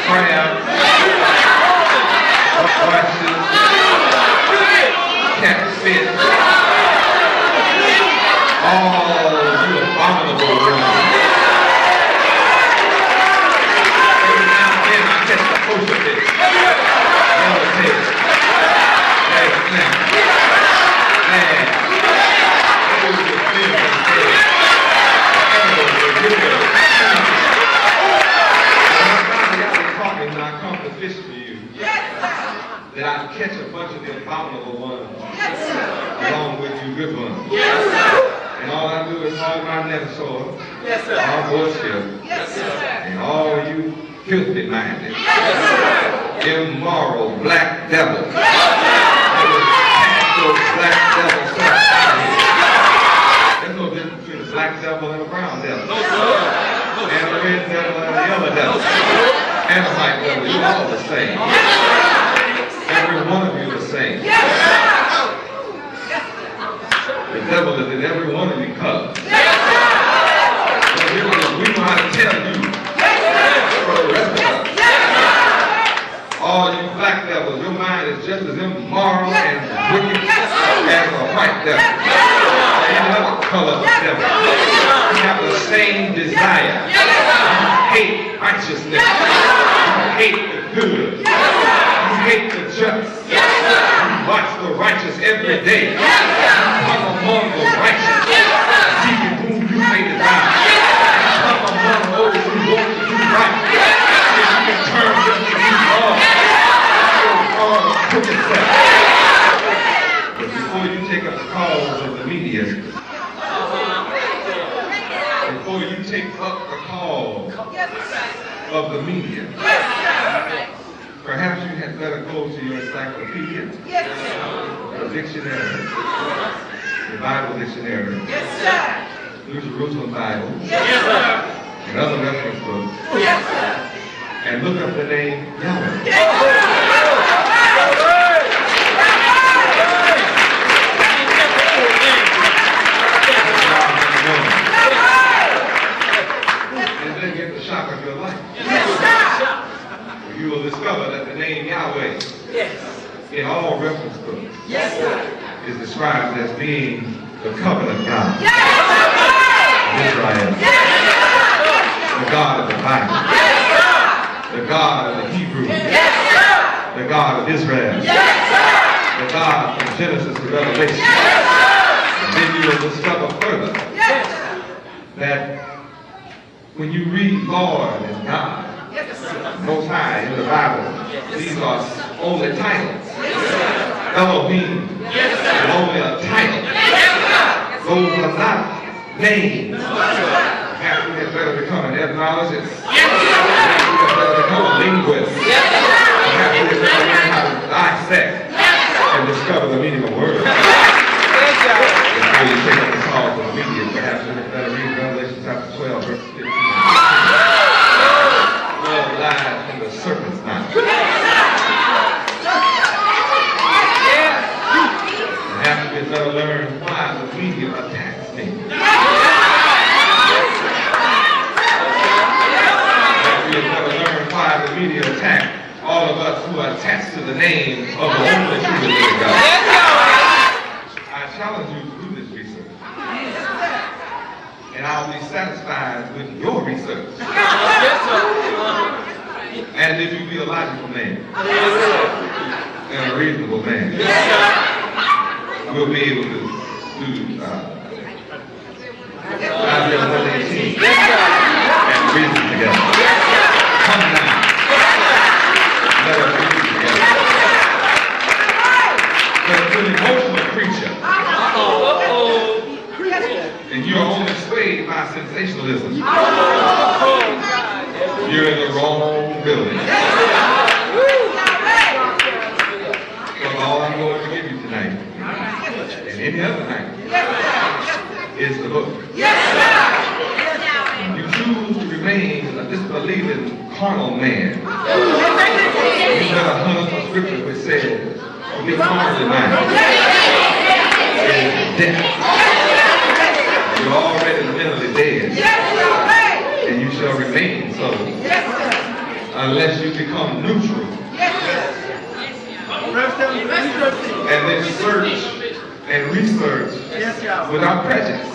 crabs, oysters, catfish, all you abominable ones. Every now and then I catch the kosher fish, yellowtail, red snap, man, those are fish and fish, animals are good. When I come to fish for you, that I catch a bunch of the abominable ones along with you good ones. And all I do is haul my net ashore, all bullshit, and all you filthy minded, immoral black devils. I will cast those black devils out of here. There's no difference between a black devil and a brown devil, and a red devil and a yellow devil. And a white devil, you're all the same. Every one of you the same. The devil is in every one of you cubs. So here we know how to tell you for the rest of us. All you black devils, your mind is just as immoral and wicked as a white devil. Or any other color of devil. You have the same desire. You hate righteousness. You hate the good. You hate the just. You watch the righteous every day. You come among the righteous, seeking whom you may desire. You come among those who want to do right. If you can turn just to do wrong, but before you take up the cause of the media, before you take up the cause of the media, perhaps you had better go to your encyclopedia, the dictionary, the Bible dictionary, New Jerusalem Bible, and other reference books, and look up the name Yahweh. And then get the shock of your life. You will discover that the name Yahweh in all reference books is described as being the covenant God of Israel, the God of the Bible, the God of the Hebrews, the God of Israel, the God from Genesis to Revelation. And then you will discover further that when you read Lord and God, Most High in the Bible, these are only titles. Elohim is only a title. Those are not names. Perhaps we had better become an ethnologist. Perhaps we had better become a linguist. Perhaps we had better learn how to dissect and discover the meaning of words. Before you take up the cause of the media, perhaps we had better read Revelation chapter 12, verse 15. Love lies in the serpent's mouth. Perhaps we had better learn why the media attacks me. Perhaps we had better learn why the media attack all of us who are attached to the name of the only true living God. I challenge you to do this research. And I'll be satisfied with your research. And if you be a logical man and a reasonable man, we'll be able to do Isaiah 118 and reason together. Come now. Let us reason together. But to an emotional creature, and you're only swayed by sensationalism, you're in the wrong building. So all I'm going to give you tonight, and any other night, is the book. You choose to remain a disbelieving carnal man, you better hunt up a scripture which says, your carnal mind is death. You're already mentally dead, and you shall remain so unless you become neutral. And then search and research without prejudice.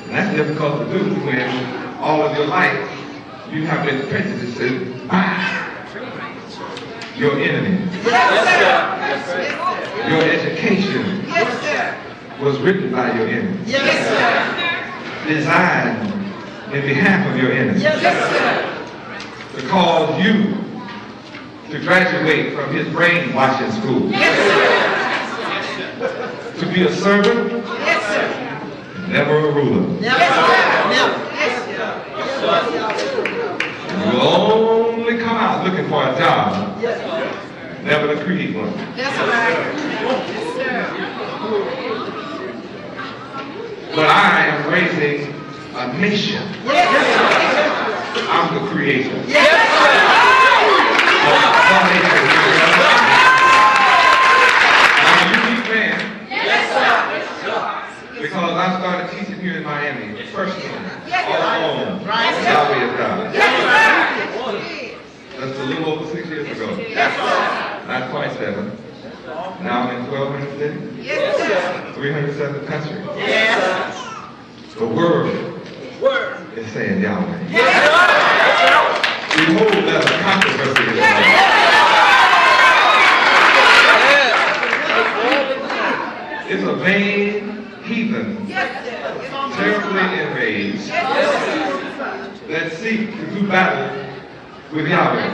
And that's difficult to do when all of your life you have been prejudiced by your enemy. Your education was written by your enemy. Designed in behalf of your enemy. To cause you to graduate from his brainwashing school. To be a servant, never a ruler. You will only come out looking for a job, never to create one. But I am raising a nation. I'm the creator. I'm a unique man. Because I started teaching here in Miami, personally, all alone. Yahweh is God. That's a little over 6 years ago. Not quite 7. Now I'm in 1,200 cities. 307 countries. The world is saying Yahweh. Behold, there's a controversy in the world. It's a vain heathen, terribly enraged, that seek to do battle with Yahweh.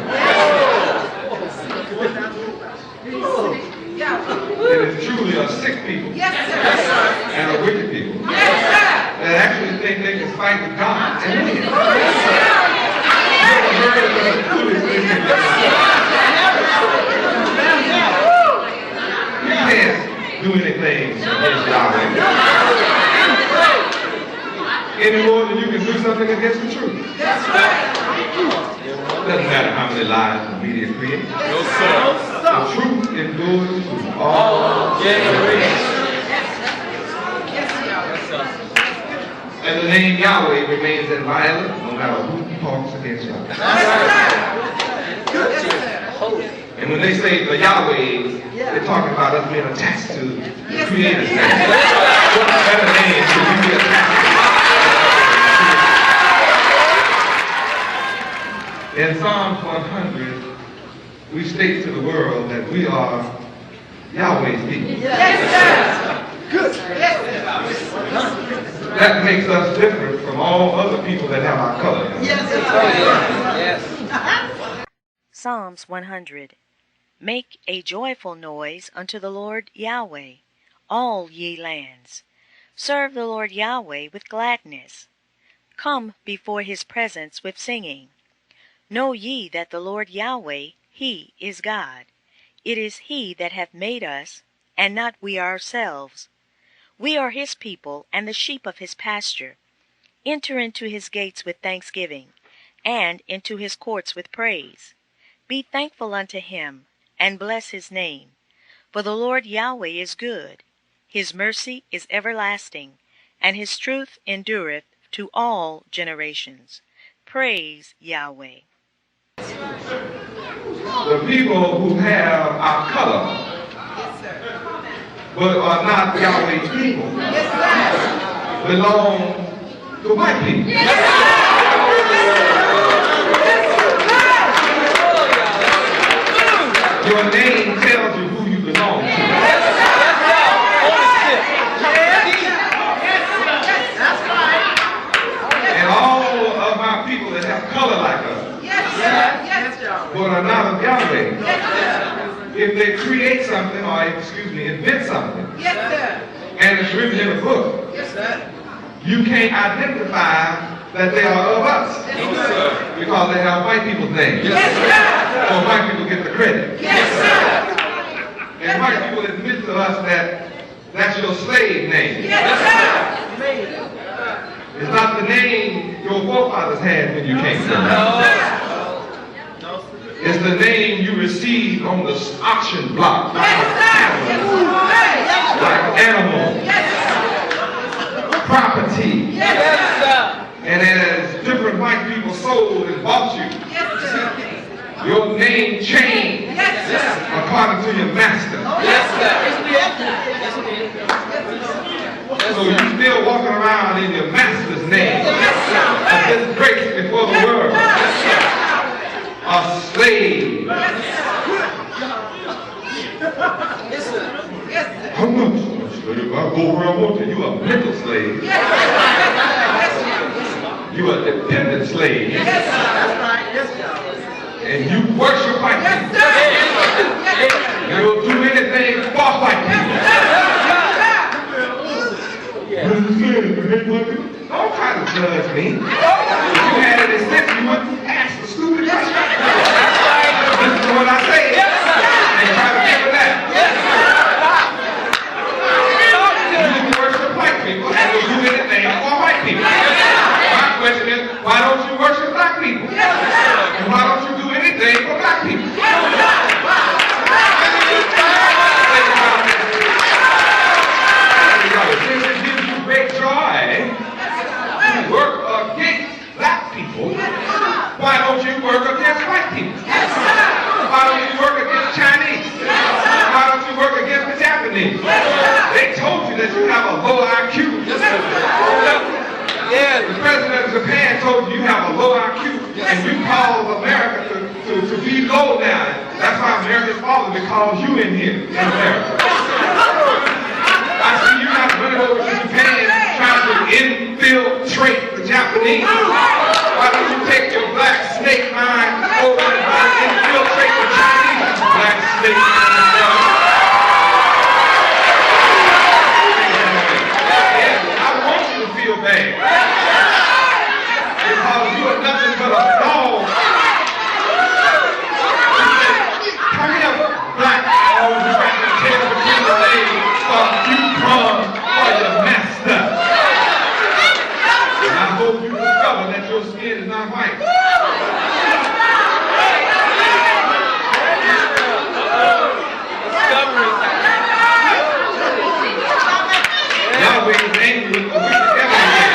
It is truly a sick people and a wicked people that actually think they can fight with God and win. You can't do anything against Yahweh any more than you can do something against the truth. Doesn't matter how many lies the media create. The truth endures to all generations. And the name Yahweh remains inviolate no matter who talks against Yahweh. And when they say the Yahweh, they're talking about us being attached to the Creator's name. What better name should we be attached to? In Psalms 100, we state to the world that we are Yahweh's people. Good. That makes us different from all other people that have our color. Psalms 100. Make a joyful noise unto the Lord Yahweh, all ye lands. Serve the Lord Yahweh with gladness. Come before his presence with singing. Know ye that the Lord Yahweh, he is God. It is he that hath made us, and not we ourselves. We are his people, and the sheep of his pasture. Enter into his gates with thanksgiving, and into his courts with praise. Be thankful unto him, and bless his name. For the Lord Yahweh is good. His mercy is everlasting, and his truth endureth to all generations. Praise Yahweh. The people who have our color but are not Yahweh's people belong to white people. Your name tells you who you belong to. And all of our people that have color like us but are not of Yahweh, if they create something or, invent something, and it's written in a book, you can't identify that they are of us because they have white people's names. So white people get the credit. And white people admit to us that that's your slave name. It's not the name your forefathers had when you came to them. It's the name you received on the auction block, like animal, property. And as different white people sold and bought you, your name changed according to your master. So you still walking around in your master's name, a disgrace before the world, a slave. I'm not a slave. I'll go where I want to. You a mental slave. You a dependent slave. And you worship white people. You'll do anything for white people. Don't try to judge me. If you had any sense, you wouldn't ask the stupid question. Listen to what I say and try to figure that. You worship white people and will do anything for white people. My question is, why don't you worship black people? And why don't you do anything for black people? Since it gives you great joy to work against black people, why don't you work against white people? Why don't you work against Chinese? Why don't you work against the Japanese? They told you that you have a low IQ. The president of Japan told you you have a low IQ, and you call America to be low now. That's why America's falling, because you in here in America. I see you not running over to Japan trying to infiltrate the Japanese. Why don't you take your black snake mind over and infiltrate the Chinese black snake mind? Yeah, I want you to feel bad. Because you are nothing but a dog. Come here, black dog, you got the tail between the legs. You come for your master. And I hope you discover that your skin is not white. Yahweh is angry with the wicked everywhere.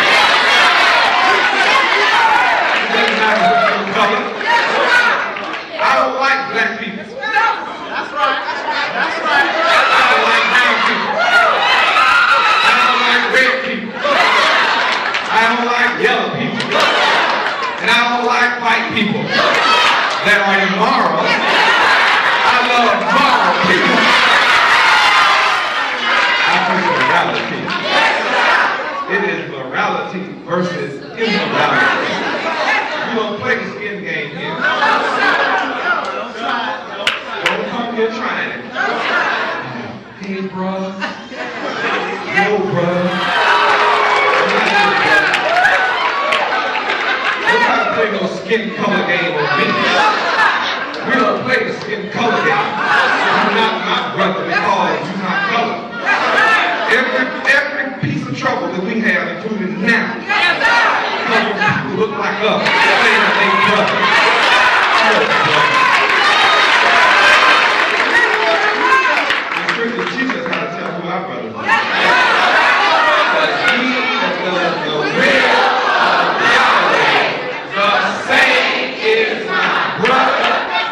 It doesn't matter what your color. I don't like black people. That's right. That's right. I don't like brown people. I don't like red people. I don't like yellow people. And I don't like white people that are immoral. I love moral people. I preach morality. It is morality versus immorality. You don't play the skin game here. Don't come here trying it. Hey, bro. Yo, bro. We're not to play no skin color game on me. We don't play the skin color game. You're not my brother because you're my color. Every piece of trouble that we have, including now, colored people look like us, saying that they brother. The scripture teaches us how to tell who our brothers are. But he that does the will of Yahweh, the same is my brother,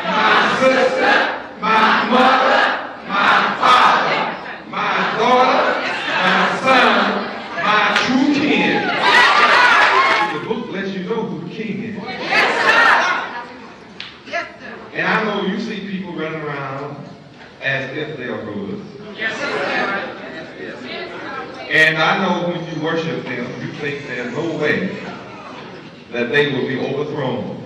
my sister, my mother, my father, my daughter, my son, my true kin. The book lets you know who the king is. And I know you see people running around as if they are rulers. And I know when you worship them, you think there's no way that they will be overthrown.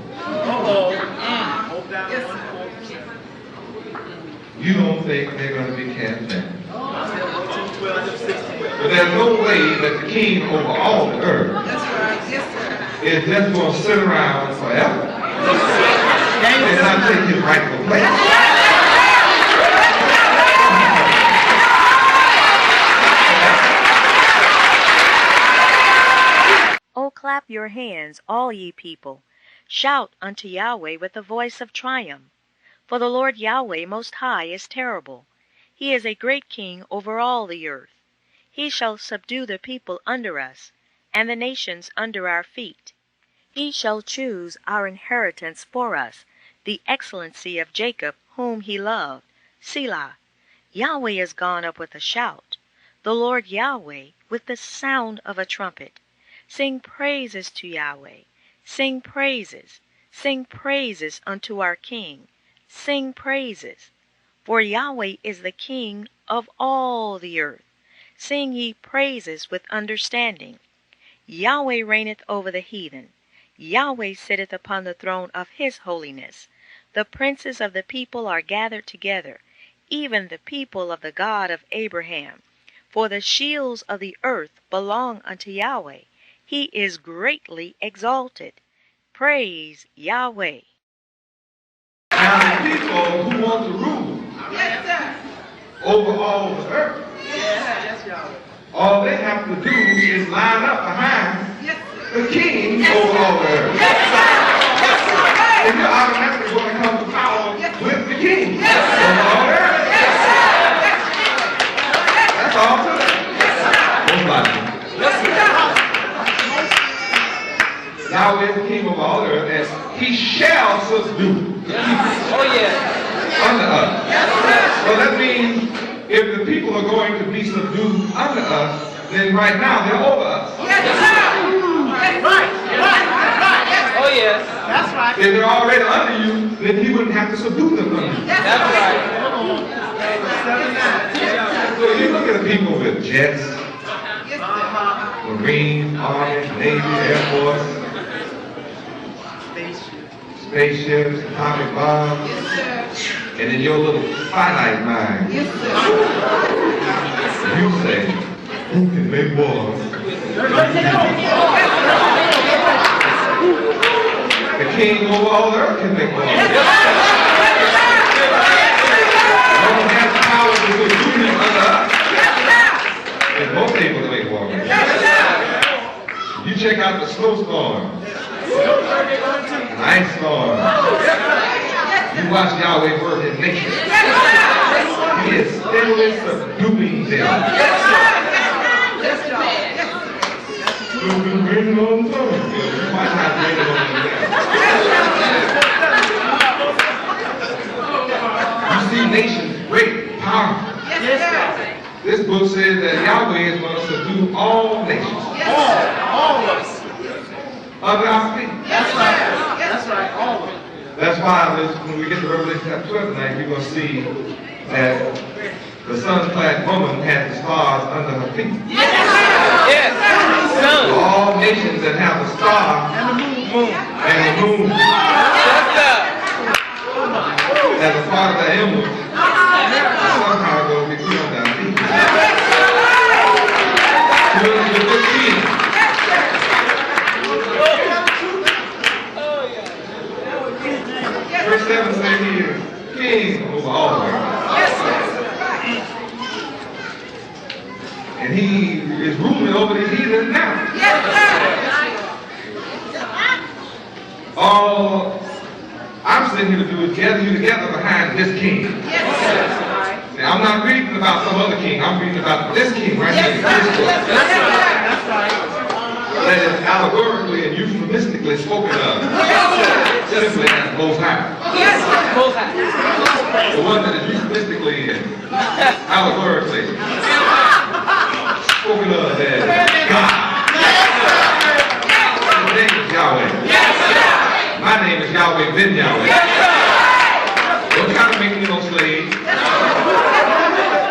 You don't think they're going to be cast down. But there's no way that the king over all the earth is just going to sit around forever and not take his rightful place. Oh, clap your hands, all ye people. Shout unto Yahweh with the voice of triumph. For the Lord Yahweh Most High is terrible. He is a great king over all the earth. He shall subdue the people under us, and the nations under our feet. He shall choose our inheritance for us, the excellency of Jacob, whom he loved. Selah. Yahweh is gone up with a shout, the Lord Yahweh with the sound of a trumpet. Sing praises to Yahweh. Sing praises unto our King. Sing praises. For Yahweh is the King of all the earth. Sing ye praises with understanding. Yahweh reigneth over the heathen. Yahweh sitteth upon the throne of his holiness. The princes of the people are gathered together, even the people of the God of Abraham. For the shields of the earth belong unto Yahweh. He is greatly exalted. Praise Yahweh. Now the people who want to rule over all the earth, all they have to do is line up behind the king over all the earth. And you're automatically going to come to power with the king over all the earth. That's all to that. Yahweh is the king over all the earth, and he shall subdue under us. So that means if the people are going to be subdued under us, then right now they're over us. Oh, yes. That's right. If they're already under you, then he wouldn't have to subdue them under you. That's right. So you look at the people with jets, Marine, Army, Navy, Air Force, spaceships, atomic bombs, and in your little finite mind, you say, who can make wars? The king over all the earth can make wars. No one has the power to do union under us. There's most able to make wars. You check out the snowstorm, an ice storm. You watch Yahweh work in nature. He is steadily subduing them. You've been raining all the time. You might not rain it on them. You see nations great, powerful. This book says that Yahweh is going to subdue all nations. All of us. Under our feet. That's right. That's right. All of us. That's why when we get to Revelation chapter 12 tonight, we're going to see that the sun-clad woman had the stars under her feet. Yes. So all nations that have the star and the moon as a part of the emblem, somehow going to be put on their feet. Verse 7 says he is king over all the earth. And he is ruling over the heathen now. All I'm sitting here to do is gather you together behind this king. Now, I'm not reading about some other king. I'm reading about this king right here. That is allegorically and euphemistically spoken of. Simply as Most High. The one that is euphemistically and allegorically spoken of as God. His name is Yahweh. My name is Yahweh Ben Yahweh. Don't try to make me no slave.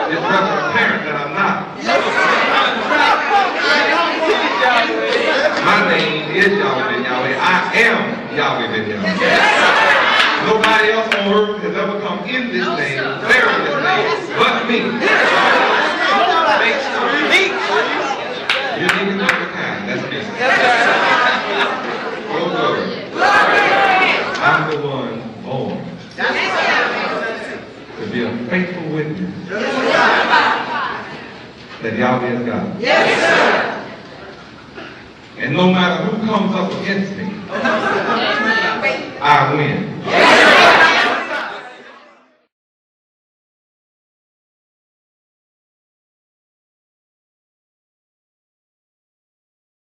It's rather apparent that I'm not. My name is Yahweh Ben Yahweh. I am Yahweh Ben Yahweh. Nobody else on earth has ever come in this name, bearing this name, but me. Unique and of a kind. That's me. Oh, glory. I'm the one born to be a faithful witness that Yahweh is God. And no matter who comes up against me, I win.